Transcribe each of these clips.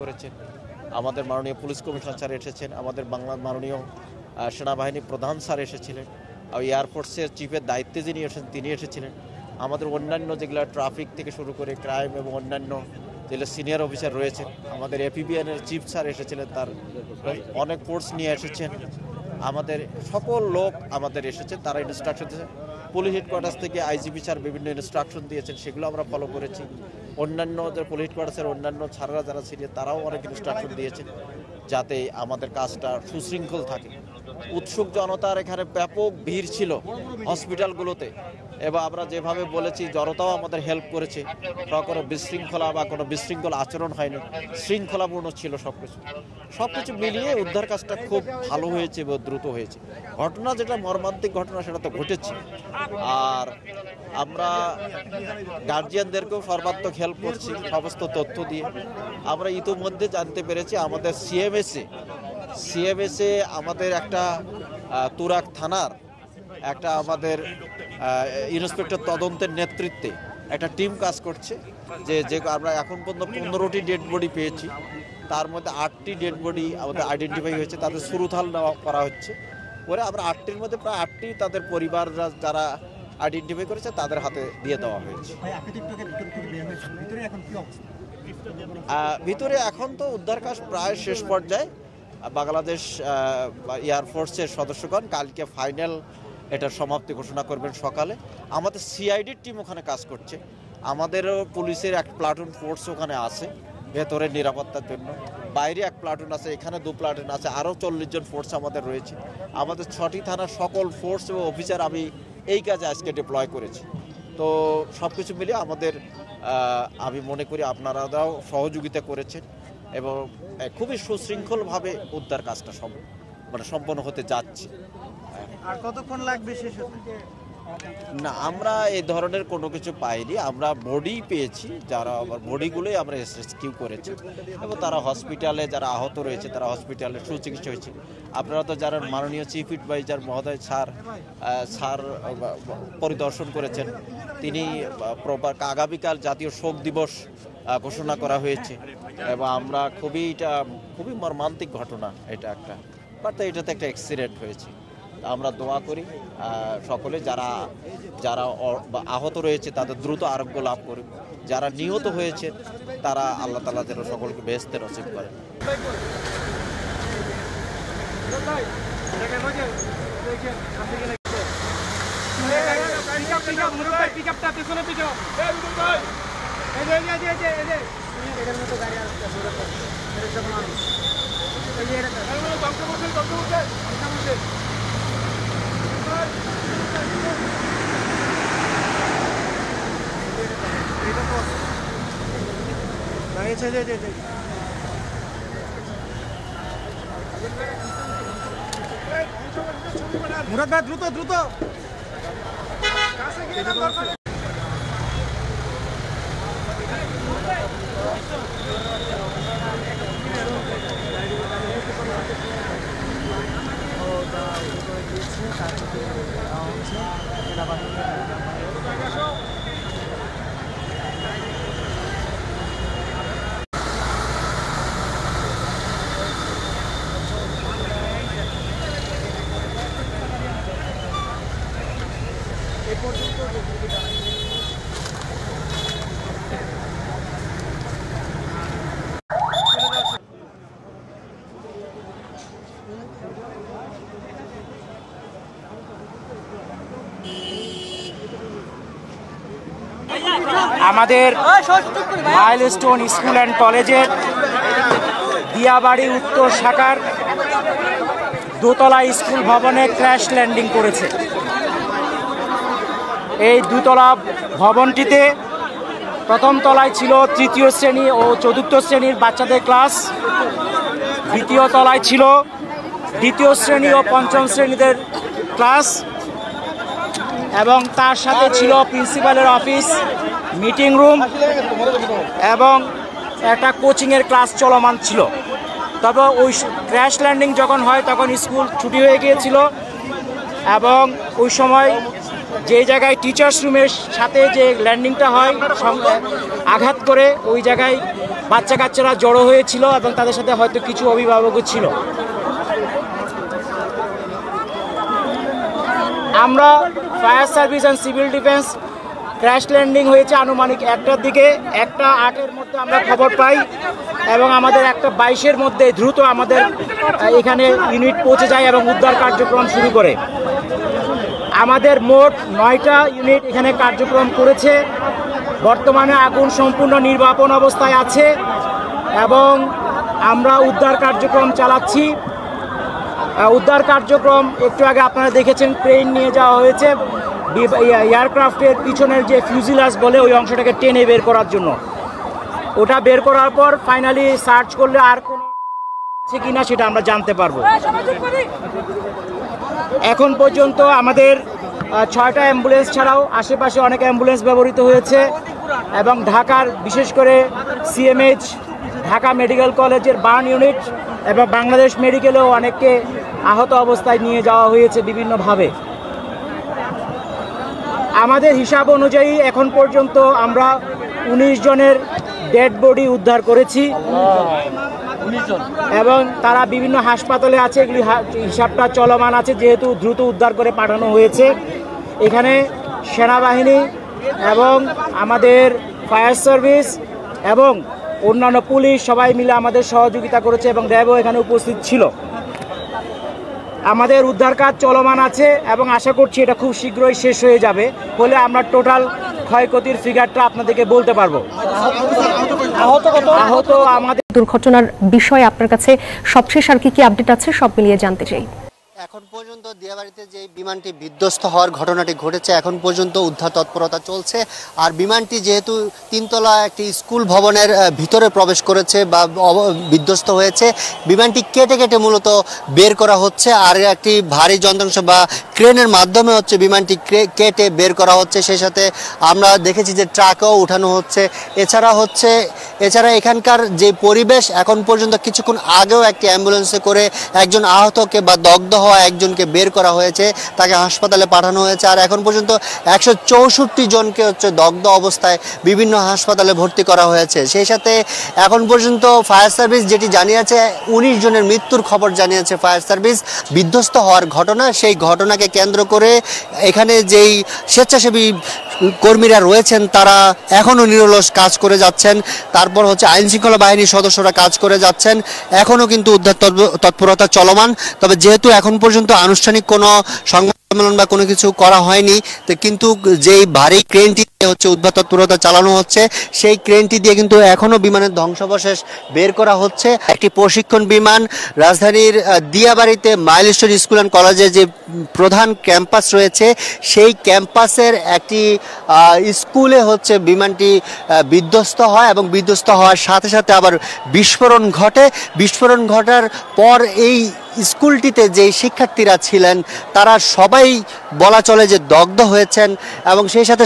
করেছেন। আমাদের মাননীয় পুলিশ কমিশনার স্যার এসেছেন, আমাদের বাংলার মাননীয় সেনাবাহিনী প্রধান স্যার এসেছিলেন, এয়ারফোর্সের চিফের দায়িত্বে যিনি এসেছেন তিনি এসেছিলেন। আমাদের অন্যান্য যেগুলো ট্রাফিক থেকে শুরু করে ক্রাইম এবং অন্যান্য যেগুলো সিনিয়র অফিসার রয়েছেন, আমাদের এপিবিএনের চিফ স্যার এসেছিলেন, তার অনেক ফোর্স নিয়ে এসেছেন। আমাদের সকল লোক আমাদের এসেছেন, তারা ইনস্ট্রাকশন দিয়েছেন। পুলিশ হেডকোয়ার্টার্স থেকে আইজিপি স্যার বিভিন্ন ইনস্ট্রাকশন দিয়েছেন, সেগুলো আমরা ফলো করেছি। অন্যান্য যে পুলিশ হেডকোয়ার্টার্সের অন্যান্য ছাড়ারা যারা সিনিয়র তারাও অনেক ইনস্ট্রাকশন দিয়েছেন যাতে আমাদের কাজটা সুশৃঙ্খল থাকে। উৎসুক জনতার এখানে ব্যাপক ভিড় ছিল হসপিটালগুলোতে, এবং আমরা যেভাবে বলেছি জনতাও আমাদের হেল্প করেছে। কোনো বিশৃঙ্খলা বা কোনো বিশৃঙ্খল আচরণ হয়নি, শৃঙ্খলাপূর্ণ ছিল সব কিছু মিলিয়ে উদ্ধার কাজটা খুব ভালো হয়েছে এবং দ্রুত হয়েছে। ঘটনা যেটা মর্মান্তিক ঘটনা সেটা তো ঘটেছে, আর আমরা গার্জিয়ানদেরকেও সর্বাত্মক হেল্প করছি সমস্ত তথ্য দিয়ে। আমরা ইতিমধ্যে জানতে পেরেছি আমাদের সিএমএসে আমাদের একটা তুরাগ থানার একটা আমাদের ইন্সপেক্টর তদন্তের নেতৃত্বে একটা টিম কাজ করছে, যে আমরা এখন পর্যন্ত 15টি ডেড বডি পেয়েছি, তার মধ্যে 8টি ডেড বডি আমাদের আইডেন্টিফাই হয়েছে, তাদের সুরুথাল নেওয়া করা হচ্ছে। পরে আমরা 8টির মধ্যে প্রায় 8টি তাদের পরিবাররা যারা আইডেন্টিফাই করেছে তাদের হাতে দিয়ে দেওয়া হয়েছে। ভিতরে এখন তো উদ্ধার কাজ প্রায় শেষ পর্যায়ে। বাংলাদেশ এয়ারফোর্সের সদস্যগণ কালকে ফাইনাল এটার সমাপ্তি ঘোষণা করবেন সকালে। আমাদের সিআইডির টিম ওখানে কাজ করছে, আমাদেরও পুলিশের এক প্লাটুন ফোর্স ওখানে আছে ভেতরের নিরাপত্তার জন্য, বাইরে এক প্লাটুন আছে, এখানে 2 প্লাটুন আছে, আরও 40 জন ফোর্স আমাদের রয়েছে। আমাদের 6টি থানার সকল ফোর্স এবং অফিসার আমি এই কাজে আজকে ডিপ্লয় করেছি। তো সব কিছু মিলিয়ে আমাদের আমি মনে করি আপনারাও সহযোগিতা করেছেন এবং খুবই সুশৃঙ্খলভাবে উদ্ধার কাজটা সম্পন্ন হতে যাচ্ছে। আর কতক্ষণ লাগবে শেষ হতে? না, আমরা এই ধরনের কোনো কিছু পাইনি, আমরা বডি পেয়েছি, যারা বডিগুলোই আমরা রেস্কিউ করেছি এবং তারা হসপিটালে যারা আহত রয়েছে তারা হসপিটালে সুচিকিৎসা হয়েছে। আপনারা তো যারা মাননীয় চিফ অ্যাডভাইজার মহোদয় স্যার পরিদর্শন করেছেন, তিনি আগামীকাল জাতীয় শোক দিবস ঘোষণা করা হয়েছে এবং আমরা খুবই মর্মান্তিক ঘটনা এটা একটা, বাট এটাতে একটা অ্যাক্সিডেন্ট হয়েছে। আমরা দোয়া করি সকলে যারা আহত রয়েছে তাদের দ্রুত আরোগ্য লাভ করুক, যারা নিহত হয়েছে তারা আল্লাহ তাআলা যেন সকলকে বেহেশতে নসিব করেন। মুরাদ ভাই দ্রুত দ্রুত আমাদের মাইলস্টোন স্কুল অ্যান্ড কলেজের দিয়াবাড়ি উত্তর শাখার দোতলা স্কুল ভবনে ক্র্যাশ ল্যান্ডিং করেছে। এই দুতলা ভবনটিতে প্রথম তলায় ছিল 3য় শ্রেণী ও 4র্থ শ্রেণীর বাচ্চাদের ক্লাস, দ্বিতীয় তলায় ছিল 2য় শ্রেণী ও 5ম শ্রেণীদের ক্লাস, এবং তার সাথে ছিল প্রিন্সিপালের অফিস, মিটিং রুম এবং একটা কোচিংয়ের ক্লাস চলমান ছিল। তবে ওই ক্র্যাশ ল্যান্ডিং যখন হয় তখন স্কুল ছুটি হয়ে গিয়েছিল এবং ওই সময় যে জায়গায় টিচার্স রুমের সাথে যে ল্যান্ডিংটা হয় আঘাত করে ওই জায়গায় বাচ্চা কাচ্চারা জড়ো হয়েছিল এবং তাদের সাথে হয়তো কিছু অভিভাবকও ছিল। আমরা fire service and civil defence crash landing হয়েছে আনুমানিক 1টার দিকে, 1:08-এর মধ্যে আমরা খবর পাই এবং আমাদের 1:22-এর মধ্যে দ্রুত আমাদের এখানে ইউনিট পৌঁছে যায় এবং উদ্ধার কার্যক্রম শুরু করে। আমাদের মোট 9টা ইউনিট এখানে কার্যক্রম করেছে। বর্তমানে আগুন সম্পূর্ণ নির্বাপন অবস্থায় আছে এবং আমরা উদ্ধার কার্যক্রম চালাচ্ছি। উদ্ধার কার্যক্রম একটু আগে আপনারা দেখেছেন, ক্রেন নিয়ে যাওয়া হয়েছে এয়ারক্রাফটের পিছনের যে ফিউজিলাস বলে ওই অংশটাকে টেনে বের করার জন্য। ওটা বের করার পর ফাইনালি সার্চ করলে আর কোনো আছে কিনা সেটা আমরা জানতে পারবো। এখন পর্যন্ত আমাদের 6টা অ্যাম্বুলেন্স ছাড়াও আশেপাশে অনেক অ্যাম্বুলেন্স ব্যবহৃত হয়েছে এবং ঢাকার বিশেষ করে সিএমএইচ, ঢাকা মেডিকেল কলেজের বার্ন ইউনিট এবং বাংলাদেশ মেডিকেলেও অনেককে আহত অবস্থায় নিয়ে যাওয়া হয়েছে বিভিন্নভাবে। আমাদের হিসাব অনুযায়ী এখন পর্যন্ত আমরা 19 জনের ডেড বডি উদ্ধার করেছি এবং তারা বিভিন্ন হাসপাতালে আছে। এগুলি হিসাবটা চলমান আছে যেহেতু দ্রুত উদ্ধার করে পাঠানো হয়েছে। এখানে সেনাবাহিনী এবং আমাদের ফায়ার সার্ভিস এবং অন্যান্য পুলিশ সবাই মিলে আমাদের সহযোগিতা করেছে এবং র্যাবও এখানে উপস্থিত ছিল। আমাদের উদ্ধার কাজ চলমান আছে এবং আশা করছি এটা খুব শীঘ্রই শেষ হয়ে যাবে, বলে আমরা টোটাল ক্ষয়ক্ষতির ফিগারটা আপনাদেরকে বলতে পারবো। আহত আমাদের দুর্ঘটনার বিষয়ে আপনার কাছে সবশেষ আর কি আপডেট আছে সব মিলিয়ে জানতে চাই। এখন পর্যন্ত দিয়াবাড়িতে যে বিমানটি বিধ্বস্ত হওয়ার ঘটনাটি ঘটেছে এখন পর্যন্ত উদ্ধার তৎপরতা চলছে। আর বিমানটি যেহেতু 3তলা একটি স্কুল ভবনের ভিতরে প্রবেশ করেছে বা বিধ্বস্ত হয়েছে, বিমানটি কেটে কেটে মূলত বের করা হচ্ছে। আর একটি ভারী যন্ত্রাংশ বা ক্রেনের মাধ্যমে হচ্ছে বিমানটি কেটে বের করা হচ্ছে। সেই সাথে আমরা দেখেছি যে ট্রাকও উঠানো হচ্ছে। এছাড়া এখানকার যে পরিবেশ এখন পর্যন্ত কিছুক্ষণ আগেও একটি অ্যাম্বুলেন্সে করে একজন আহতকে বা দগ্ধ হওয়া একজনকে বের করা হয়েছে, তাকে হাসপাতালে পাঠানো হয়েছে। আর এখন পর্যন্ত 164 জনকে হচ্ছে দগ্ধ অবস্থায় বিভিন্ন হাসপাতালে ভর্তি করা হয়েছে। সেই সাথে এখন পর্যন্ত ফায়ার সার্ভিস যেটি জানিয়েছে 19 জনের মৃত্যুর খবর জানিয়েছে ফায়ার সার্ভিস বিধ্বস্ত হওয়ার ঘটনা। সেই ঘটনাকে কেন্দ্র করে এখানে যেই স্বেচ্ছাসেবী কর্মীরা রয়েছেন তারা এখনও নিরলস কাজ করে যাচ্ছেন। তারপর হচ্ছে আইনশৃঙ্খলা বাহিনীর সদস্যরা কাজ করে যাচ্ছেন। এখনও কিন্তু উদ্ধার তৎপরতা চলমান। তবে যেহেতু এখন পর্যন্ত আনুষ্ঠানিক কোনো সংবাদ সম্মেলন বা কোনো কিছু করা হয়নি, তো কিন্তু যেই ভারী ক্রেনটি হচ্ছে উদ্ধার তৎপরতা চালানো হচ্ছে, সেই ক্রেনটি দিয়ে কিন্তু এখনো বিমানের ধ্বংসাবশেষ বের করা হচ্ছে। একটি প্রশিক্ষণ বিমান রাজধানীর দিয়াবাড়িতে মাইলস্টোন স্কুল অ্যান্ড কলেজের যে প্রধান ক্যাম্পাস রয়েছে সেই ক্যাম্পাসের একটি স্কুলে হচ্ছে বিমানটি বিধ্বস্ত হয় এবং বিধ্বস্ত হওয়ার সাথে সাথে আবার বিস্ফোরণ ঘটে। বিস্ফোরণ ঘটার পর এই স্কুলটিতে যে শিক্ষার্থীরা ছিলেন তারা সবাই বলা চলে যে দগ্ধ হয়েছেন এবং সেই সাথে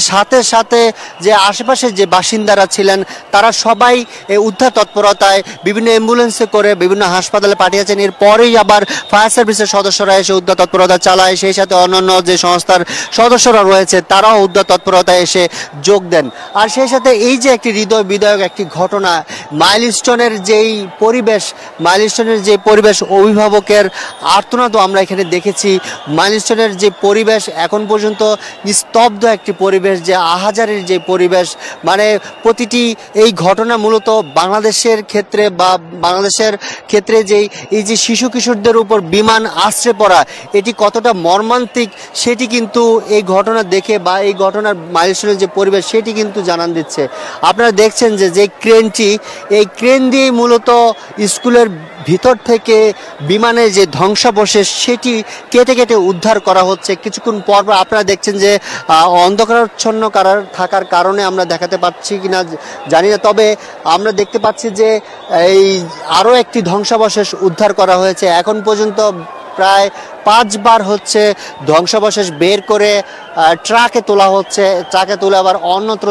সাথে যে আশেপাশের যে বাসিন্দারা ছিলেন তারা সবাই এই উদ্ধার তৎপরতায় বিভিন্ন অ্যাম্বুলেন্সে করে বিভিন্ন হাসপাতালে পাঠিয়েছেন। এরপরেই আবার ফায়ার সার্ভিসের সদস্যরা এসে উদ্ধার তৎপরতা চালায়। সেই সাথে অন্যান্য যে সংস্থার সদস্যরা রয়েছে তারাও উদ্ধার তৎপরতায় এসে যোগ দেন। আর সেই সাথে এই যে একটি হৃদয় বিদায়ক একটি ঘটনা, মাইলস্টোনের যে পরিবেশ অভিভাবকের আর্তনাদও আমরা এখানে দেখেছি। মাইলস্টোনের যে পরিবেশ এখন পর্যন্ত নিস্তব্ধ একটি পরিবেশ, যে আহাজারির যে পরিবেশ, মানে প্রতিটি এই ঘটনা মূলত বাংলাদেশের ক্ষেত্রে যেই এই যে শিশু কিশোরদের উপর বিমান আশ্রে পড়া এটি কতটা মর্মান্তিক সেটি কিন্তু এই ঘটনা দেখে বা এই ঘটনার মাইলস্টোনের যে পরিবেশ সেটি কিন্তু জানান দিচ্ছে। আপনারা দেখছেন যে ক্রেনটি, এই ক্রেন দিয়ে মূলত স্কুলের ভিতর থেকে বিমানের যে ধ্বংসাবশেষ সেটি কেটে কেটে উদ্ধার করা হচ্ছে। কিছুক্ষণ পর আপনারা দেখছেন যে অন্ধকারাচ্ছন্ন থাকার কারণে আমরা দেখাতে পাচ্ছি কিনা জানি না, তবে আমরা দেখতে পাচ্ছি যে এই আরও একটি ধ্বংসাবশেষ উদ্ধার করা হয়েছে। এখন পর্যন্ত প্রায় 5 বার হচ্ছে ধ্বংসাবশেষ বের করে ট্রাকে তোলা হচ্ছে, ট্রাকে তুলে আবার অন্যত্র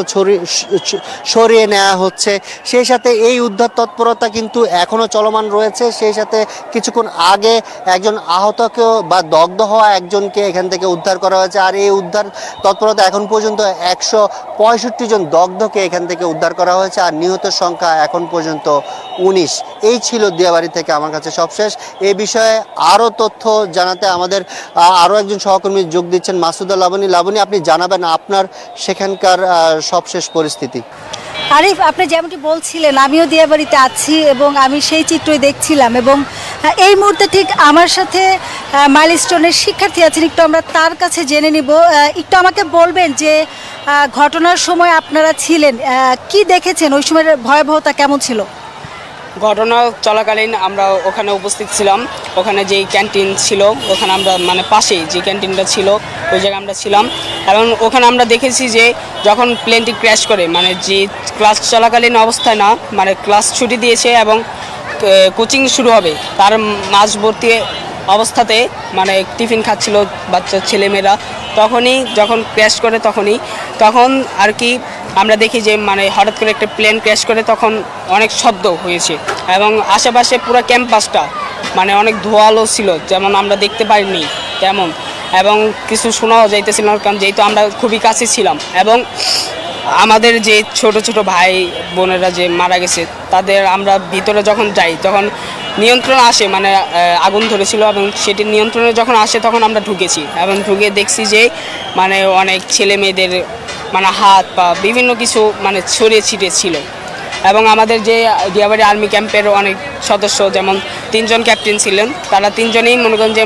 সরিয়ে নেওয়া হচ্ছে। সেই সাথে এই উদ্ধার তৎপরতা কিন্তু এখনও চলমান রয়েছে। সেই সাথে কিছুক্ষণ আগে একজন আহতকেও বা দগ্ধ হওয়া একজনকে এখান থেকে উদ্ধার করা হয়েছে। আর এই উদ্ধার তৎপরতা এখন পর্যন্ত 165 জন দগ্ধকে এখান থেকে উদ্ধার করা হয়েছে। আর নিহতের সংখ্যা এখন পর্যন্ত 19। এই ছিল দিয়াবাড়ি থেকে আমার কাছে সবশেষ। এই বিষয়ে আরও তথ্য জানাতে আমাদের আরও একজন সহকর্মী যোগ দিচ্ছেন, মাসুদা লাবণী। লাবণী, আপনি জানাবেন আপনার সেখানকার সবশেষ পরিস্থিতি। আরিফ, আপনি যেমনটি বলছিলেন, আমিও দিয়াবাড়িতে আছি এবং আমি সেই চিত্রই দেখছিলাম। এবং এই মুহূর্তে ঠিক আমার সাথে মাইলস্টোনের শিক্ষার্থী আছেন, একটু আমরা তার কাছে জেনে নিব। একটু আমাকে বলবেন যে ঘটনার সময় আপনারা ছিলেন, কি দেখেছেন, ওই সময়ের ভয়াবহতা কেমন ছিল? ঘটনা চলাকালীন আমরা ওখানে উপস্থিত ছিলাম। ওখানে যেই ক্যান্টিন ছিল ওখানে আমরা মানে পাশেই যে ক্যান্টিনটা ছিল ওই জায়গায় আমরা ছিলাম। এবং ওখানে আমরা দেখেছি যে যখন প্লেনটি ক্র্যাশ করে মানে যে ক্লাস চলাকালীন অবস্থায় না, মানে ক্লাস ছুটি দিয়েছে এবং কোচিং শুরু হবে তার মাঝবর্তী অবস্থাতে মানে টিফিন খাচ্ছিল বাচ্চা ছেলেমেয়েরা, তখনই যখন ক্র্যাশ করে তখন আর কি আমরা দেখি যে মানে হঠাৎ করে একটা প্লেন ক্র্যাশ করে তখন অনেক শব্দ হয়েছে এবং আশেপাশে পুরো ক্যাম্পাসটা মানে অনেক ধোঁয়ালো ছিল, যেমন আমরা দেখতে পাইনি তেমন, এবং কিছু শোনাও যাইতেছিল না কারণ যেহেতু আমরা খুবই কাছে ছিলাম। এবং আমাদের যে ছোট ছোট ভাই বোনেরা যে মারা গেছে তাদের আমরা ভিতরে যখন যাই তখন নিয়ন্ত্রণ আসে, মানে আগুন ধরেছিল এবং সেটি নিয়ন্ত্রণে যখন আসে তখন আমরা ঢুকেছি এবং ঢুকে দেখছি যে মানে অনেক ছেলে মেয়েদের মানে হাত পা বিভিন্ন কিছু মানে ছড়িয়ে ছিটিয়ে ছিল। এবং আমাদের যে দিয়াবাড়ি আর্মি ক্যাম্পের অনেক সদস্য, যেমন 3 জন ক্যাপ্টেন ছিলেন, তারা 3 জনেই মনে করেন যে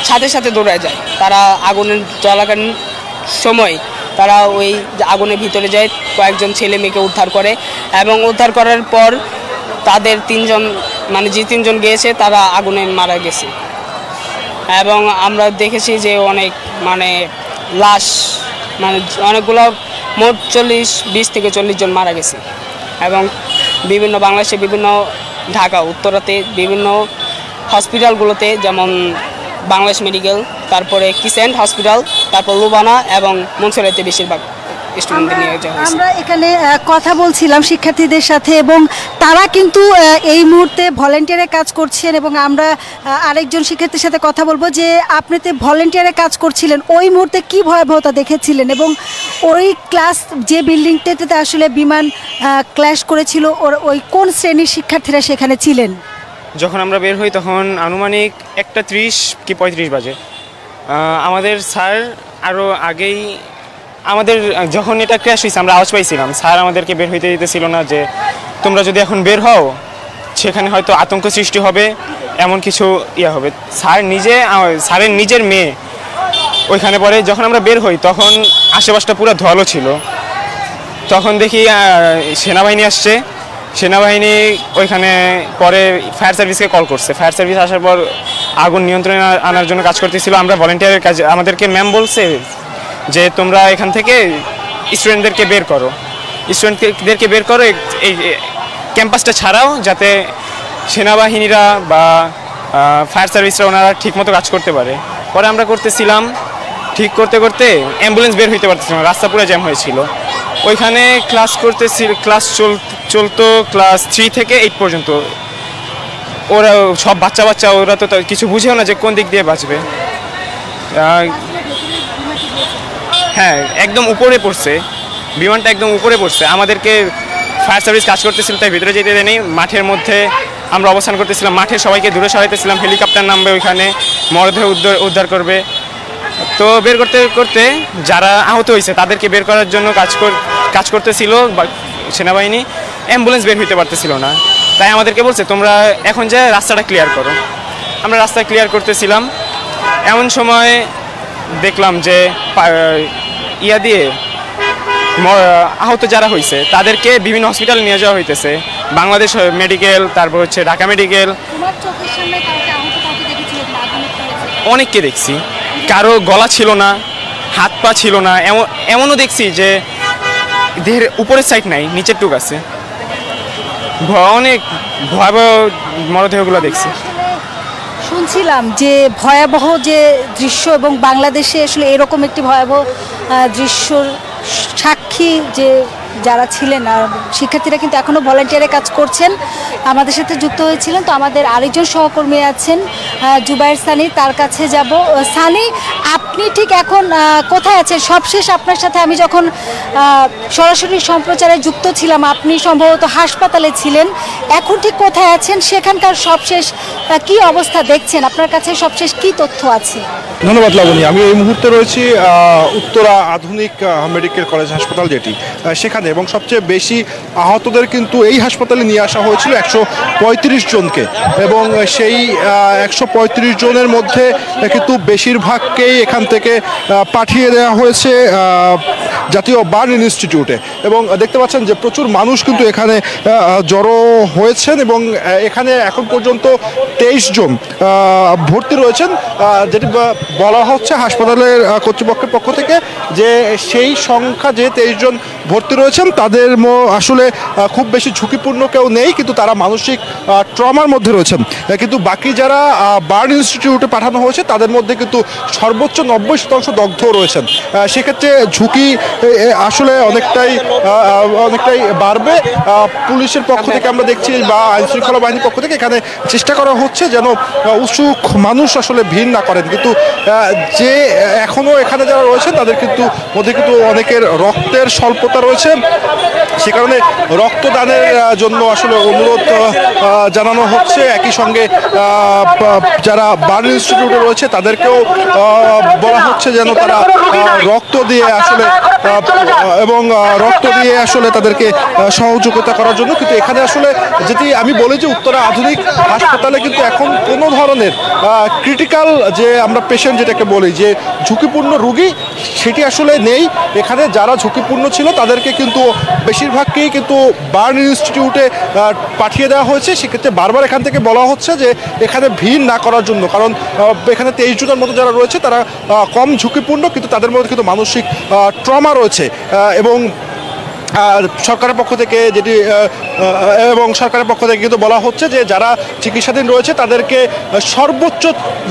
সাথে সাথে দৌড়ায় যায়। তারা আগুনের চলাকালীন সময় তারা ওই আগুনের ভিতরে যায়, কয়েকজন ছেলে মেয়েকে উদ্ধার করে এবং উদ্ধার করার পর তাদের 3 জন মানে যে 3 জন গিয়েছে তারা আগুনে মারা গেছে। এবং আমরা দেখেছি যে অনেক মানে লাশ মানে অনেকগুলো মোট 20 থেকে 40 জন মারা গেছে। এবং বিভিন্ন বাংলাদেশে বিভিন্ন ঢাকা উত্তরাতে বিভিন্ন হসপিটালগুলোতে যেমন বাংলাদেশ মেডিকেল, তারপরে কিসেন্ট হসপিটাল, তারপর লুবানা এবং মনসুরাতে বেশিরভাগ স্টুডেন্টদের নিয়ে যাওয়া হয়েছে। আমরা এখানে কথা বলছিলাম শিক্ষার্থীদের সাথে এবং তারা কিন্তু এই মুহূর্তে ভলেন্টিয়ারে কাজ করছেন এবং আমরা আরেকজন শিক্ষার্থীর সাথে কথা বলবো যে আপনি তো ভলেন্টিয়ারে কাজ করছিলেন, ওই মুহূর্তে কি ভয়াবহতা দেখেছিলেন এবং ওই ক্লাস যে বিল্ডিংটাতে আসলে বিমান ক্র্যাশ করেছিল ওই কোন শ্রেণীর শিক্ষার্থীরা সেখানে ছিলেন? যখন আমরা বের হই তখন আনুমানিক 1:30 কি 35 বাজে। আমাদের স্যার আরও আগেই আমাদের যখন এটা ক্র্যাশ হয়েছে আমরা আওয়াজ পাইছিলাম, স্যার আমাদেরকে বের হইতে দিতেছিল না, যে তোমরা যদি এখন বের হও সেখানে হয়তো আতঙ্ক সৃষ্টি হবে, এমন কিছু ইয়ে হবে। স্যারের নিজের মেয়ে ওইখানে পরে যখন আমরা বের হই তখন আশেপাশটা পুরো ধোয়ালো ছিল। তখন দেখি সেনাবাহিনী আসছে, সেনাবাহিনী ওইখানে পরে ফায়ার সার্ভিসকে কল করছে। ফায়ার সার্ভিস আসার পর আগুন নিয়ন্ত্রণে আনার জন্য কাজ করতেছিল। আমরা ভলেন্টিয়ারের কাজে আমাদেরকে ম্যাম বলছে যে তোমরা এখান থেকে স্টুডেন্টদেরকে বের করো, এই ক্যাম্পাসটা ছাড়াও, যাতে সেনাবাহিনীরা বা ফায়ার সার্ভিসরা ওনারা ঠিকমতো কাজ করতে পারে। পরে আমরা করতেছিলাম, ঠিক করতে করতে অ্যাম্বুলেন্স বের হইতে পারতেছিল না, রাস্তা পুরো জ্যাম হয়েছিল। ওইখানে ক্লাস চলতো ক্লাস 3 থেকে 8 পর্যন্ত। ওরা সব বাচ্চা ওরা তো কিছু বুঝেও না যে কোন দিক দিয়ে বাঁচবে। হ্যাঁ, একদম উপরে পড়ছে, বিমানটা একদম উপরে পড়ছে। আমাদেরকে ফায়ার সার্ভিস কাজ করতেছিল তাই ভিতরে যেতে দেয়নি। মাঠের মধ্যে আমরা অবস্থান করতেছিলাম, মাঠে সবাইকে দূরে সরাইতেছিলাম, হেলিকপ্টার নামবে ওইখানে মরদেহ উদ্ধার করবে। তো বের করতে করতে যারা আহত হয়েছে তাদেরকে বের করার জন্য কাজ করতেছিল সেনাবাহিনী। অ্যাম্বুলেন্স বের হইতে পারতেছিল না, তাই আমাদেরকে বলছে তোমরা এখন যে রাস্তাটা ক্লিয়ার করো। আমরা রাস্তা ক্লিয়ার করতেছিলাম, এমন সময় দেখলাম যে ইয়া দিয়ে আহত যারা হয়েছে তাদেরকে বিভিন্ন হসপিটালে নিয়ে যাওয়া হইতেছে, বাংলাদেশ মেডিকেল, তারপর হচ্ছে ঢাকা মেডিকেল। অনেককে দেখছি, কারো গলা ছিল না, হাত পা ছিল না, এমনও দেখছি যে দেহের উপরের সাইড নাই, নিচের টুক আছে। অনেক ভয়াবহ মরদেহগুলো দেখছি। শুনছিলাম যে ভয়াবহ যে দৃশ্য এবং বাংলাদেশে আসলে এরকম একটি ভয়াবহ দৃশ্যর সাক্ষী যে যারা ছিলেন আর শিক্ষার্থীরা কিন্তু এখনও ভলান্টিয়ারে কাজ করছেন, আমাদের সাথে যুক্ত হয়েছিলেন। তো আমাদের আরেকজন সহকর্মী আছেন জুবায়ের সানি, তার কাছে যাব। সানি, আপনি ঠিক এখন কোথায় আছেন? সবশেষ আপনার সাথে আমি যখন সরাসরি সম্প্রচারে যুক্ত ছিলাম আপনি সম্ভবত হাসপাতালে ছিলেন, এখন ঠিক কোথায় আছেন? সেখানকার সবশেষ কি অবস্থা দেখছেন? আপনার কাছে সবশেষ কি তথ্য আছে? ধন্যবাদ লাবণী। আমি এই মুহূর্তে রয়েছি উত্তরা আধুনিক মেডিকেল কলেজ হাসপাতাল যেটি সেখানে, এবং সবচেয়ে বেশি আহতদের কিন্তু এই হাসপাতালে নিয়ে আসা হয়েছিল 135 জনকে, এবং সেই 135 জনের মধ্যে কিন্তু বেশিরভাগকেই এখান থেকে পাঠিয়ে দেওয়া হয়েছে জাতীয় বার্ন ইনস্টিটিউটে। এবং দেখতে পাচ্ছেন যে প্রচুর মানুষ কিন্তু এখানে জড়ো হয়েছেন, এবং এখানে এখন পর্যন্ত 23 জন ভর্তি রয়েছেন, যেটি বলা হচ্ছে হাসপাতালের কর্তৃপক্ষের পক্ষ থেকে যে সেই সংখ্যা যে 23 জন ভর্তি রয়েছেন তাদের আসলে খুব বেশি ঝুঁকিপূর্ণ কেউ নেই, কিন্তু তারা মানসিক ট্রমার মধ্যে রয়েছেন। কিন্তু বাকি যারা বার্ন ইনস্টিটিউটে পাঠানো হয়েছে তাদের মধ্যে কিন্তু সর্বোচ্চ 90% দগ্ধ রয়েছেন। সেক্ষেত্রে ঝুঁকি আসলে অনেকটাই বাড়বে। পুলিশের পক্ষ থেকে আমরা দেখছি বা আইনশৃঙ্খলা বাহিনীর পক্ষ থেকে এখানে চেষ্টা করা হচ্ছে যেন উৎসুক মানুষ আসলে ভিড় না করেন, কিন্তু যে এখনও এখানে যারা রয়েছে তাদের কিন্তু মধ্যে কিন্তু অনেকের রক্তের স্বল্পতা রয়েছে, সে কারণে রক্তদানের জন্য আসলে অনুরোধ জানানো হচ্ছে। একই সঙ্গে যারা বার্ন ইনস্টিটিউটে রয়েছে তাদেরকেও বলা হচ্ছে যেন তারা রক্ত দিয়ে আসলে তাদেরকে সহযোগিতা করার জন্য। কিন্তু এখানে আসলে যেটি আমি বলি যে উত্তরা আধুনিক হাসপাতালে কিন্তু এখন কোনো ধরনের ক্রিটিক্যাল যে আমরা পেশেন্ট যেটাকে বলি যে ঝুঁকিপূর্ণ রোগী সেটি আসলে নেই। এখানে যারা ঝুঁকিপূর্ণ ছিল তাদেরকে কিন্তু বেশিরভাগকেই কিন্তু বার্ন ইনস্টিটিউটে পাঠিয়ে দেওয়া হয়েছে। সেক্ষেত্রে বারবার এখান থেকে বলা হচ্ছে যে এখানে ভিড় না করার জন্য, কারণ এখানে 23 জনের মতো যারা রয়েছে তারা কম ঝুঁকিপূর্ণ, কিন্তু তাদের মধ্যে কিন্তু মানসিক ট্রমা রয়েছে। এবং সরকারের পক্ষ থেকে কিন্তু বলা হচ্ছে যে যারা চিকিৎসাধীন রয়েছে তাদেরকে সর্বোচ্চ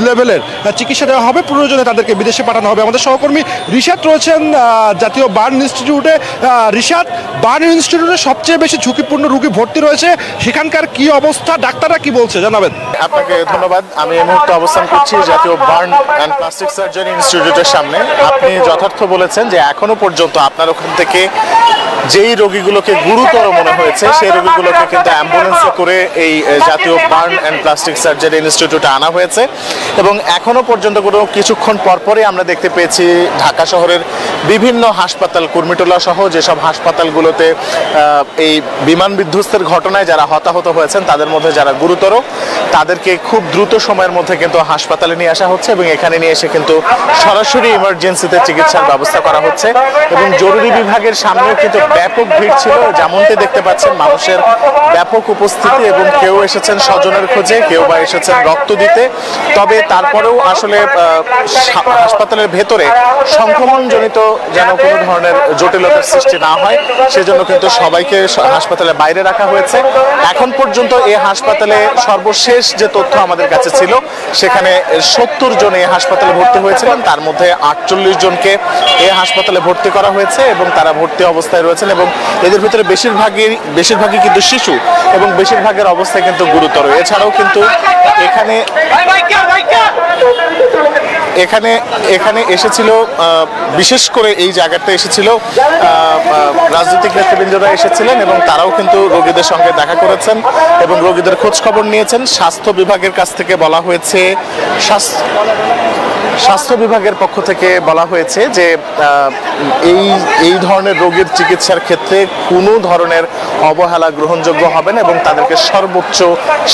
লেভেলের চিকিৎসা দেওয়া হবে, প্রয়োজনে তাদেরকে বিদেশে পাঠানো হবে। আমাদের সহকর্মী রিশাদ রয়েছেন জাতীয় বার্ন ইনস্টিটিউটে। রিশাদ, বার্ন ইনস্টিটিউটে সবচেয়ে বেশি ঝুঁকিপূর্ণ রোগী ভর্তি রয়েছে, সেখানকার কি অবস্থা, ডাক্তাররা কি বলছে জানাবেন? আপনাকে ধন্যবাদ। আমি এই মুহূর্তে অবস্থান করছি জাতীয় বার্ন অ্যান্ড প্লাস্টিক সার্জারি ইনস্টিটিউটের সামনে। আপনি যথার্থ বলেছেন যে এখনো পর্যন্ত আপনার ওখান থেকে যেই রোগীগুলোকে গুরুতর মনে হয়েছে সেই রোগীগুলোকে কিন্তু অ্যাম্বুলেন্সে করে এই জাতীয় বার্ন অ্যান্ড প্লাস্টিক সার্জারি ইনস্টিটিউটে আনা হয়েছে, এবং এখনো পর্যন্ত কিছুক্ষণ পরপরই আমরা দেখতে পেয়েছি ঢাকা শহরের বিভিন্ন হাসপাতাল, কুর্মিটোলা সহ যেসব হাসপাতালগুলোতে এই বিমান বিধ্বস্তের ঘটনায় যারা হতাহত হয়েছেন তাদের মধ্যে যারা গুরুতর তাদেরকে খুব দ্রুত সময়ের মধ্যে কিন্তু হাসপাতালে নিয়ে আসা হচ্ছে, এবং এখানে নিয়ে এসে কিন্তু সরাসরি ইমার্জেন্সিতে চিকিৎসার ব্যবস্থা করা হচ্ছে। এবং জরুরি বিভাগের সামনেও কিন্তু ব্যাপক ভিড় ছিল, যেমনটি দেখতে পাচ্ছেন মানুষের ব্যাপক উপস্থিতি, এবং কেউ এসেছেন স্বজনের খোঁজে, কেউ বা এসেছেন রক্ত দিতে। তবে তারপরেও আসলে হাসপাতালের ভেতরে সংক্রমণজনিত যেন কোনো ধরনের জটিলতার সৃষ্টি না হয় সেজন্য কিন্তু সবাইকে হাসপাতালের বাইরে রাখা হয়েছে। এখন পর্যন্ত এই হাসপাতালে সর্বশেষ যে তথ্য আমাদের কাছে ছিল সেখানে 70 জন এই হাসপাতালে ভর্তি হয়েছিলেন, তার মধ্যে 48 জনকে এই হাসপাতালে ভর্তি করা হয়েছে এবং তারা ভর্তি অবস্থায় রয়েছেন, এবং এদের ভিতরে বেশিরভাগই কিন্তু শিশু এবং বেশিরভাগের অবস্থা কিন্তু গুরুতর। এছাড়াও কিন্তু এখানে এসেছিল, বিশেষ করে এই জায়গাটা এসেছিল রাজনৈতিক নেতৃবৃন্দরা এসেছিলেন, এবং তারাও কিন্তু রোগীদের সঙ্গে দেখা করেছেন এবং রোগীদের খোঁজ খবর নিয়েছেন। স্বাস্থ্য বিভাগের কাছ থেকে বলা হয়েছে, স্বাস্থ্য বিভাগের পক্ষ থেকে বলা হয়েছে যে এই ধরনের রোগীর চিকিৎসার ক্ষেত্রে কোনো ধরনের অবহেলা গ্রহণযোগ্য হবে না এবং তাদেরকে সর্বোচ্চ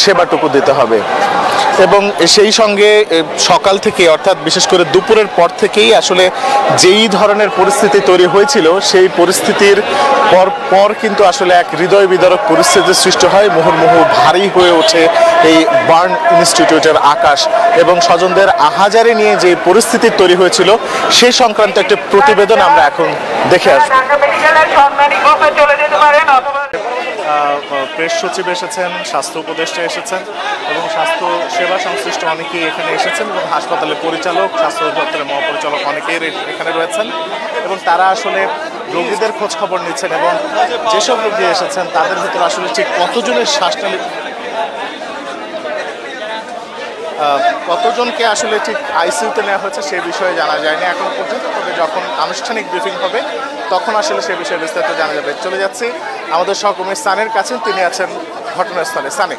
সেবাটুকু দিতে হবে। এবং সেই সঙ্গে সকাল থেকে, অর্থাৎ বিশেষ করে দুপুরের পর থেকেই আসলে যেই ধরনের পরিস্থিতি তৈরি হয়েছিল সেই পরিস্থিতির পর কিন্তু আসলে এক হৃদয় বিদারক পরিস্থিতির সৃষ্টি হয়। মুহুর্মুহু ভারী হয়ে ওঠে এই বার্ন ইনস্টিটিউটের আকাশ, এবং স্বজনদের আহাজারি নিয়ে যে পরিস্থিতি তৈরি হয়েছিল সেই সংক্রান্ত একটি প্রতিবেদন আমরা এখন দেখে আসবো। প্রেস সচিব এসেছেন, স্বাস্থ্য উপদেষ্টা এসেছেন এবং স্বাস্থ্য সেবা সংশ্লিষ্ট অনেকেই এখানে এসেছেন এবং হাসপাতালের পরিচালক, স্বাস্থ্য অধিদপ্তরের মহাপরিচালক অনেকেই এখানে রয়েছেন এবং তারা আসলে রোগীদের খোঁজ খবর নিচ্ছেন এবং যেসব রোগী এসেছেন তাদের ভিতরে আসলে ঠিক কতজনের শ্বাসনালী কতজনকে আসলে ঠিক আইসিইউতে নেওয়া হয়েছে সে বিষয়ে জানা যায়নি এখন পর্যন্ত। তবে যখন আনুষ্ঠানিক ব্রিফিং হবে তখন আসলে সে বিষয়ে বিস্তারিত জানা যাবে। চলে যাচ্ছি আমাদের সহকর্মী সানের কাছে, তিনি আছেন ঘটনাস্থলে। সানি,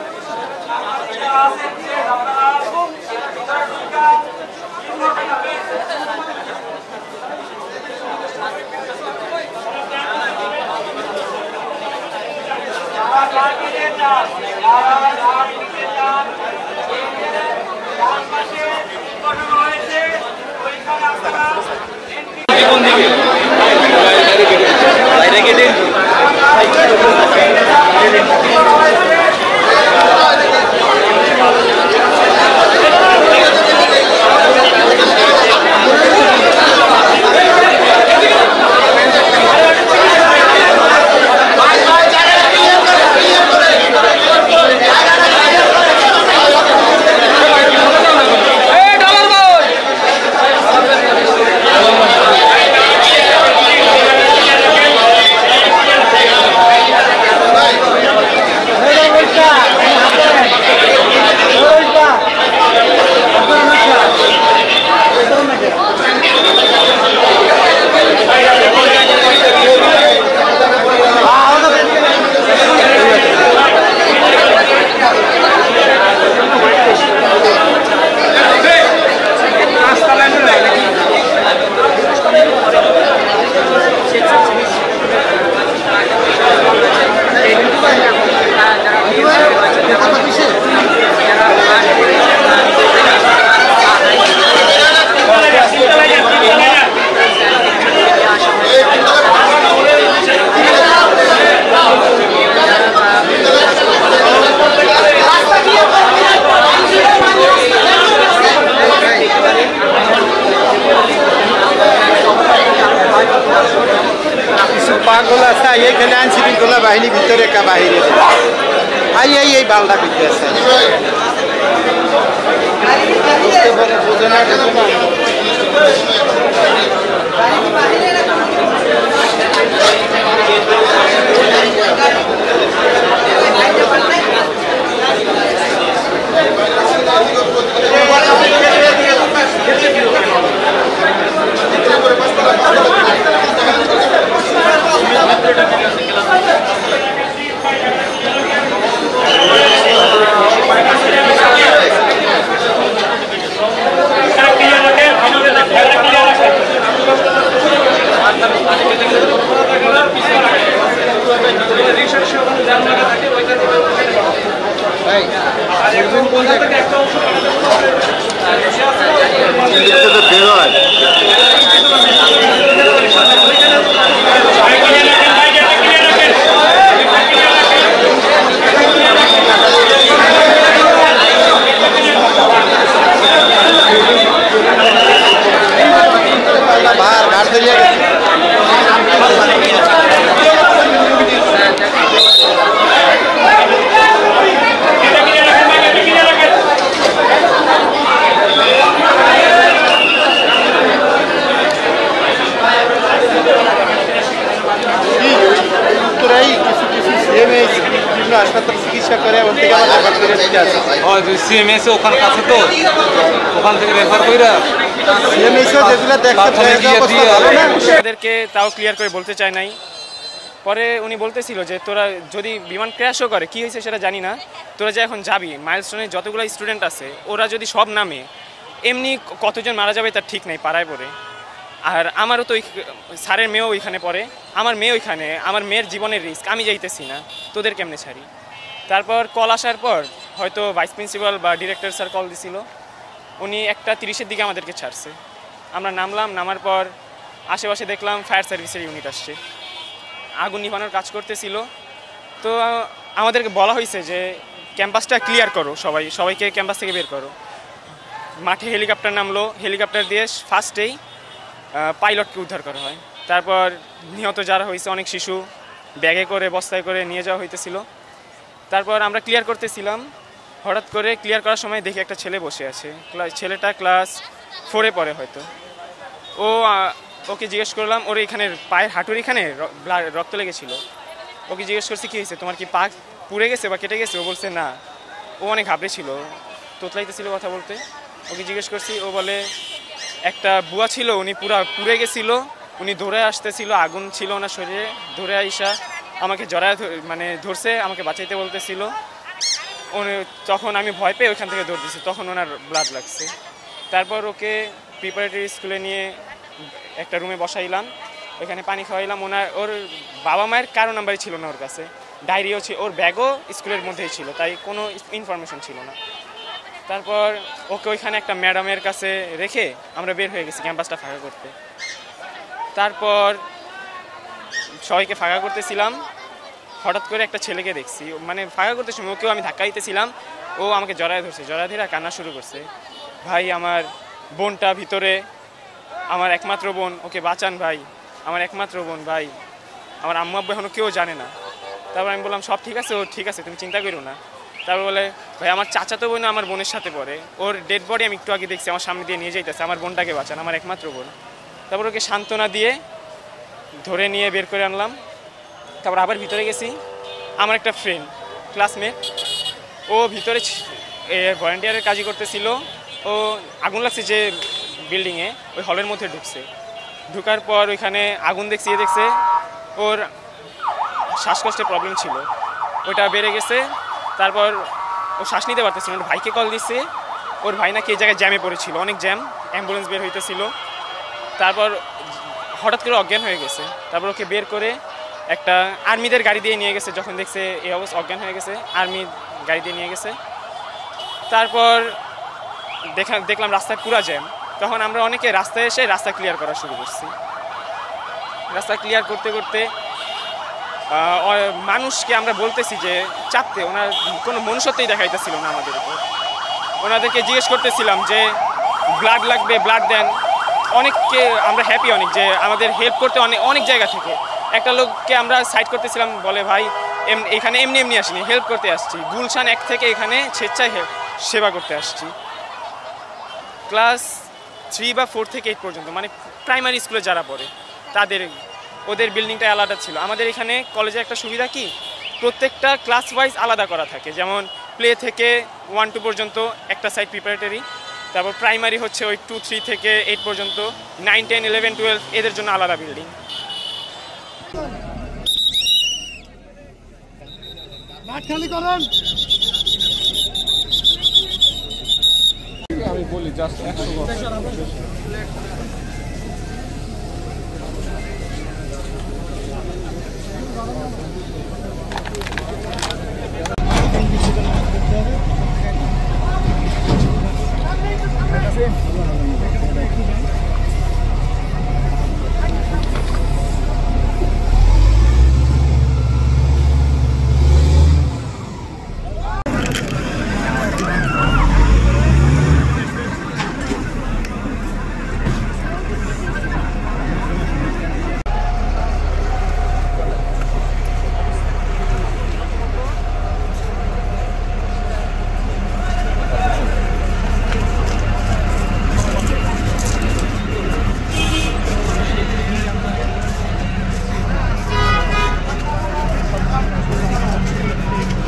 পাগল আছে এইখানে আইন শৃঙ্খলা বাহিনী ভিতরে একা বাহিরে এই বালটা ভিতরে আছে হাসপাতাল চিকিৎসা করে ওখান থেকে আবার রেফার করে দিতে আসে সিএমএস ওখান কাছে তো ওখান থেকে রেফার কইরা সিএমএস যেগুলো দেখতে তাদেরকে তাও ক্লিয়ার করে বলতে চায় নাই। পরে উনি বলতেছিল যে তোরা যদি বিমান ক্র্যাশও করে কি হয়েছে সেটা জানি না, তোরা যে এখন যাবি মাইলস্টোনে যতগুলো স্টুডেন্ট আছে ওরা যদি সব নামে এমনি কতজন মারা যাবে তার ঠিক নেই পাড়ায় পড়ে। আর আমারও তো স্যারের মেয়েও ওইখানে পড়ে, আমার মেয়ে ওইখানে, আমার মেয়ের জীবনের রিস্ক, আমি যাইতেছি না, তোদের কেমনে ছাড়ি। তারপর কল আসার পর হয়তো ভাইস প্রিন্সিপাল বা ডিরেক্টর স্যার কল দিছিল, উনি 1:30-এর দিকে আমাদেরকে ছাড়ছে। আমরা নামলাম, নামার পর আশেপাশে দেখলাম ফায়ার সার্ভিসের ইউনিট আসছে, আগুন নিভানোর কাজ করতেছিল। তো আমাদেরকে বলা হয়েছে যে ক্যাম্পাসটা ক্লিয়ার করো, সবাইকে ক্যাম্পাস থেকে বের করো। মাঠে হেলিকপ্টার নামলো, হেলিকপ্টার দিয়ে ফার্স্টেই পাইলটকে উদ্ধার করা হয়। তারপর নিহত যারা হয়েছে অনেক শিশু, ব্যাগে করে বস্তায় করে নিয়ে যাওয়া হইতেছিল। তারপর আমরা ক্লিয়ার করতেছিলাম, হঠাৎ করে ক্লিয়ার করার সময় দেখি একটা ছেলে বসে আছে। ছেলেটা ক্লাস 4-এ পড়ে হয়তো। ওকে জিজ্ঞেস করলাম, ওর এখানে পায়ের হাঁটুর এখানে রক্ত লেগেছিল। ওকে জিজ্ঞেস করছি কী হয়েছে, তোমার কি পা পুড়ে গেছে বা কেটে গেছে? ও বলছে না। ও অনেক ঘাবড়ে ছিল, তোতলাইতেছিল কথা বলতে। ওকে জিজ্ঞেস করছি, ও বলে একটা বুয়া ছিল, উনি পুড়ে গেছিল, উনি ধরে আসতেছিল, আগুন ছিল ওনার শরীরে, ধরে আইসা আমাকে জড়ায় মানে ধরছে, আমাকে বাঁচাইতে বলতেছিল। তখন আমি ভয় পেয়ে ওইখান থেকে দৌড় দিয়েছি, তখন ওনার ব্লাড লাগছে। তারপর ওকে প্রিপারেটরি স্কুলে নিয়ে একটা রুমে বসাইলাম, ওইখানে পানি খাওয়াইলাম। ওর বাবা মায়ের কারো নাম্বারই ছিল না ওর কাছে, ডায়েরিও ছিল, ওর ব্যাগও স্কুলের মধ্যেই ছিল, তাই কোনো ইনফরমেশন ছিল না। তারপর ওকে ওইখানে একটা ম্যাডামের কাছে রেখে আমরা বের হয়ে গেছি ক্যাম্পাসটা ফাঁকা করতে। তারপর সবাইকে ফাঁকা করতেছিলাম, হঠাৎ করে একটা ছেলেকে দেখছি, মানে ফাঁকা করতে সময় ওকেও আমি ধাক্কা দিতেছিলাম, ও আমাকে জড়ায় ধরছে, জড়ায় ধরে কান্না শুরু করছে, ভাই আমার বোনটা ভিতরে, আমার একমাত্র বোন, ওকে বাঁচান ভাই, আমার একমাত্র বোন ভাই, আমার আম্মু আব্বু এখনও কেউ জানে না। তারপর আমি বললাম সব ঠিক আছে, ও ঠিক আছে, তুমি চিন্তা করো না। তারপর বলে ভাই আমার চাচাতো বোন আমার বোনের সাথে পড়ে, ওর ডেড বডি আমি একটু আগে দেখছি, আমার সামনে দিয়ে নিয়ে যাইতেছে, আমার বোনটাকে বাঁচান, আমার একমাত্র বোন। তারপর ওকে সান্ত্বনা দিয়ে ধরে নিয়ে বের করে আনলাম। তারপর আবার ভিতরে গেছি, আমার একটা ফ্রেন্ড ক্লাসমেট, ও ভিতরে ভলেন্টিয়ারের কাজই করতেছিল, ও আগুন লাগছে যে বিল্ডিংয়ে, ওই হলের মধ্যে ঢুকছে। ঢুকার পর ওইখানে আগুন দেখছে, দেখছে ওর শ্বাসকষ্টের প্রবলেম ছিল, ওইটা বেড়ে গেছে। তারপর ও শ্বাস নিতে পারতেছিল, ওর ভাইকে কল দিচ্ছে, ওর ভাই নাকি এই জায়গায় জ্যামে পড়েছিল, অনেক জ্যাম, অ্যাম্বুলেন্স বের হইতেছিল। তারপর হঠাৎ করে অজ্ঞান হয়ে গেছে। তারপর ওকে বের করে একটা আর্মিদের গাড়ি দিয়ে নিয়ে গেছে, যখন দেখছে এই অবস্থা অজ্ঞান হয়ে গেছে, আর্মি গাড়ি দিয়ে নিয়ে গেছে। তারপর দেখলাম রাস্তায় পুরা জ্যাম, তখন আমরা অনেকে রাস্তায় এসে রাস্তা ক্লিয়ার করা শুরু করছি। রাস্তা ক্লিয়ার করতে করতে মানুষকে আমরা বলতেছি যে চাপতে, ওনার কোনো মনুষ্যত্বই দেখাইতেছিল না আমাদের উপর। ওনাদেরকে জিজ্ঞেস করতেছিলাম যে ব্লাড লাগবে, ব্লাড দেন। অনেককে আমরা হ্যাপি অনেক যে আমাদের হেল্প করতে অনেক জায়গা থেকে। একটা লোককে আমরা সাইড করতেছিলাম, বলে ভাই এখানে এমনি এমনি আসিনি, হেল্প করতে আসছি, গুলশান 1 থেকে এখানে স্বেচ্ছায় সেবা করতে আসছি। ক্লাস 3 বা 4 থেকে 8 পর্যন্ত, মানে প্রাইমারি স্কুলে যারা পড়ে ওদের বিল্ডিংটা আলাদা ছিল। আমাদের এখানে কলেজে একটা সুবিধা কি, প্রত্যেকটা ক্লাস ওয়াইজ আলাদা করা থাকে, যেমন প্লে থেকে 1-2 পর্যন্ত একটা সাইড প্রিপারেটরি, তারপর প্রাইমারি হচ্ছে ওই 2-3 থেকে 8 পর্যন্ত, 9-10-11-12 এদের জন্য আলাদা বিল্ডিং। আমি বলি জাস্ট 100 গজ।